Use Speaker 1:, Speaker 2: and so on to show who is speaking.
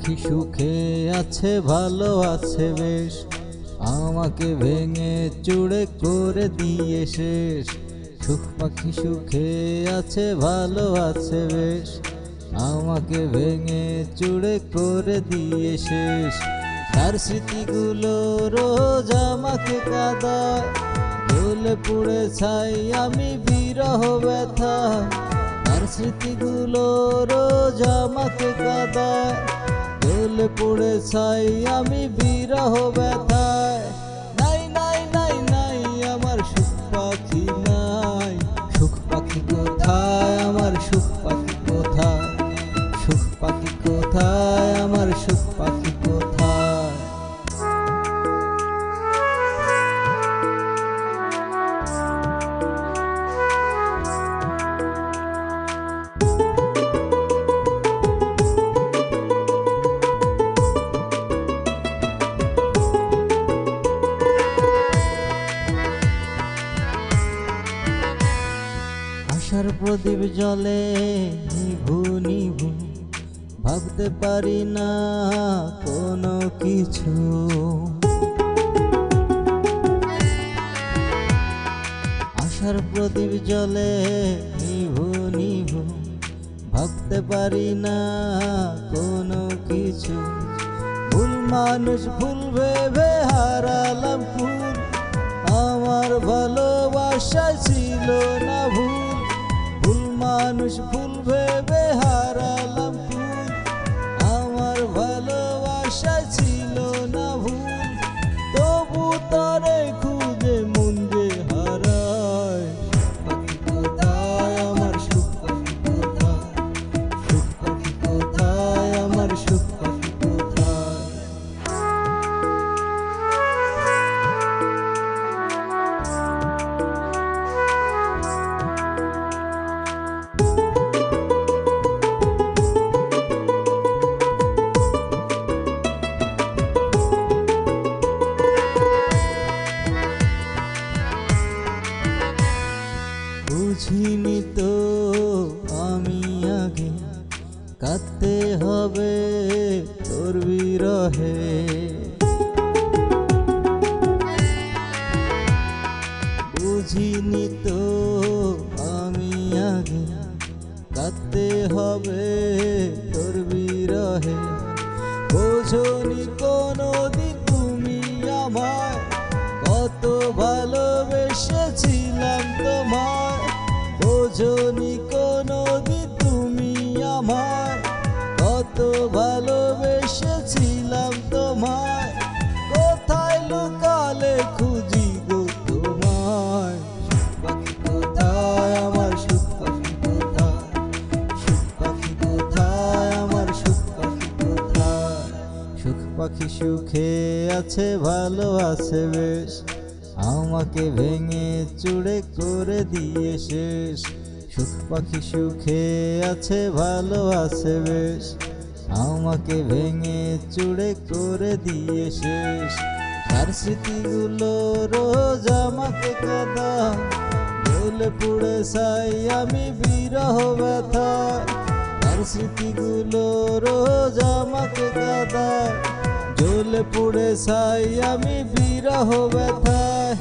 Speaker 1: পাখি সুখে আছে, ভালো আছে বেশ, আমাকে ভেঙে চুড়ে করে দিয়ে শেষ। সুখ পাখি সুখে আছে, ভালো আছে বেশ, আমাকে ভেঙে চুড়ে করে দিয়ে শেষ। তার স্মৃতিগুলো রোজ আমাকে কাঁদায়, জ্বলে পুড়ে ছাই আমি বিরহ ব্যথা। তার স্মৃতিগুলো রোজ আমাকে কাঁদায়, জ্বলে পুড়ে ছাই আমি বিরহ ব্যথায়। নাই নাই নাই নাই আমার সুখ পাখি নাই, সুখ পাখি কোথায় আমার সুখ পাখি কোথায়, সুখ পাখি কোথায় আমার সুখ পাখি কোথায়। আশার প্রদীপ জলে নিভু নিভু, ভাবতে পারি না কোনো কিছু। আশার প্রদীপ জলে নিভু নিভু, ভাবতে পারি না কোনো কিছু। ভুল মানুষ ভুল ভেবে হারালাম ফুল, আমার ভালোবাসা ছিল না ভুল। ভুল মানুষ ভুল ভেবে হারালাম ফুল, আমার ভালোবাসা ছিল না ভুল। তবু তারে খুঁজে মন যে হারায়, পাখি কোথায় আমার সুখ পাখি কোথায়, সুখ পাখি কোথায় আমার সুখ পাখি কোথায়। বুঝিনি তো আমি আগে, কাঁদতে হবে তোর বিরহে। বুঝিনি তো আমি আগে, কাঁদতে হবে তোর বিরহে। বোঝনি কোনোদিন তুমি আমায়, কত ভালোবেসেছিলাম তোমায়। বোঝনি কোনোদিন তুমি আমায়, কত ভালোবেসেছিলাম তোমায়। কোথায় লুকালে খুঁজি গো তোমায়, সুখ পাখি কোথায় আমার সুখ পাখি কোথায়, সুখ পাখি কোথায় আমার সুখ পাখি কোথায়। সুখ পাখি সুখে আছে, ভালো আছে বেশ, আমাকে ভেঙে চুড়ে করে দিয়ে শেষ। সুখ পাখি সুখে আছে, ভালো আছে বেশ, আমাকে ভেঙে চুড়ে করে দিয়ে শেষ। তার স্মৃতিগুলো রোজ আমাকে কাঁদায়, জ্বলে পুড়ে ছাই আমি বিরহ ব্যথা। তার স্মৃতিগুলো রোজ আমাকে কাঁদায়, জ্বলে পুড়ে ছাই আমি বিরহ ব্যথায়।